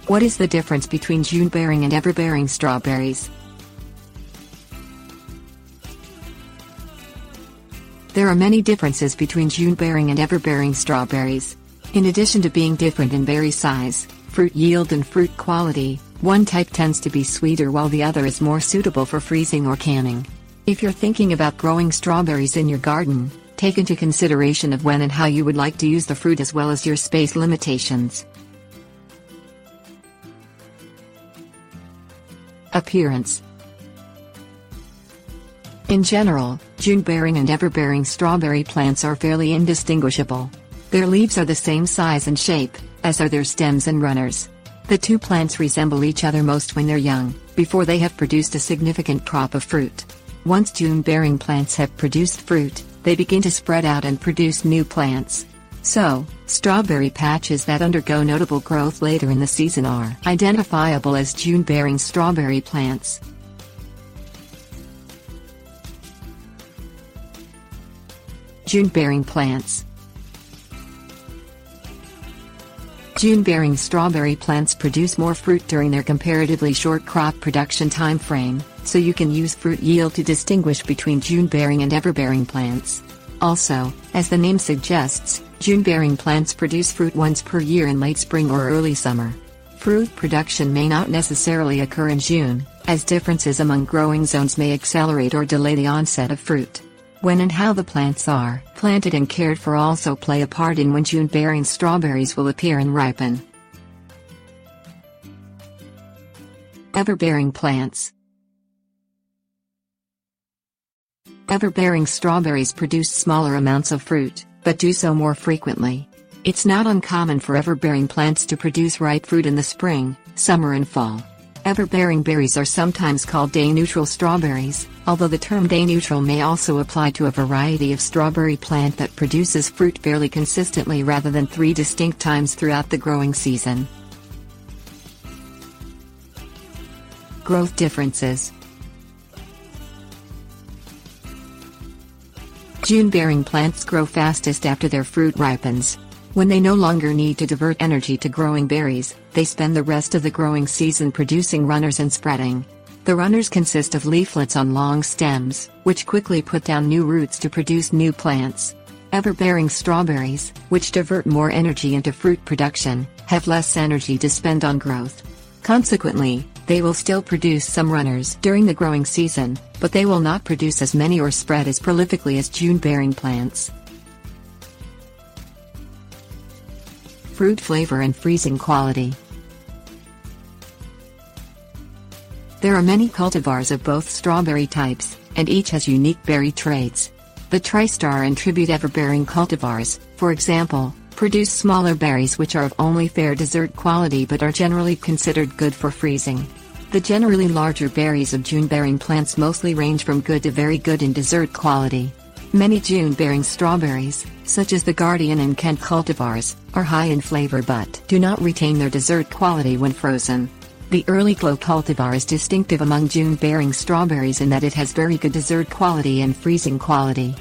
What is the difference between June-bearing and Everbearing strawberries? There are many differences between June-bearing and Everbearing strawberries. In addition to being different in berry size, fruit yield and fruit quality, one type tends to be sweeter while the other is more suitable for freezing or canning. If you're thinking about growing strawberries in your garden, take into consideration of when and how you would like to use the fruit as well as your space limitations. Appearance. In general, June-bearing and Everbearing strawberry plants are fairly indistinguishable. Their leaves are the same size and shape, as are their stems and runners. The two plants resemble each other most when they're young, before they have produced a significant crop of fruit. Once June-bearing plants have produced fruit, they begin to spread out and produce new plants. So, strawberry patches that undergo notable growth later in the season are identifiable as June-bearing strawberry plants. June-bearing plants. June-bearing strawberry plants produce more fruit during their comparatively short crop production time frame, so you can use fruit yield to distinguish between June-bearing and Everbearing plants. Also, as the name suggests, June-bearing plants produce fruit once per year in late spring or early summer. Fruit production may not necessarily occur in June, as differences among growing zones may accelerate or delay the onset of fruit. When and how the plants are planted and cared for also play a part in when June-bearing strawberries will appear and ripen. Everbearing plants. Everbearing strawberries produce smaller amounts of fruit, but do so more frequently. It's not uncommon for everbearing plants to produce ripe fruit in the spring, summer and fall. Everbearing berries are sometimes called day-neutral strawberries, although the term day-neutral may also apply to a variety of strawberry plant that produces fruit fairly consistently rather than 3 distinct times throughout the growing season. Growth differences. June-bearing plants grow fastest after their fruit ripens. When they no longer need to divert energy to growing berries, they spend the rest of the growing season producing runners and spreading. The runners consist of leaflets on long stems, which quickly put down new roots to produce new plants. Everbearing strawberries, which divert more energy into fruit production, have less energy to spend on growth. Consequently, they will still produce some runners during the growing season, but they will not produce as many or spread as prolifically as June-bearing plants. Fruit flavor and freezing quality. There are many cultivars of both strawberry types, and each has unique berry traits. The TriStar and Tribute Everbearing cultivars, for example, produce smaller berries which are of only fair dessert quality but are generally considered good for freezing. The generally larger berries of June-bearing plants mostly range from good to very good in dessert quality. Many June-bearing strawberries, such as the Guardian and Kent cultivars, are high in flavor but do not retain their dessert quality when frozen. The Early Glow cultivar is distinctive among June-bearing strawberries in that it has very good dessert quality and freezing quality.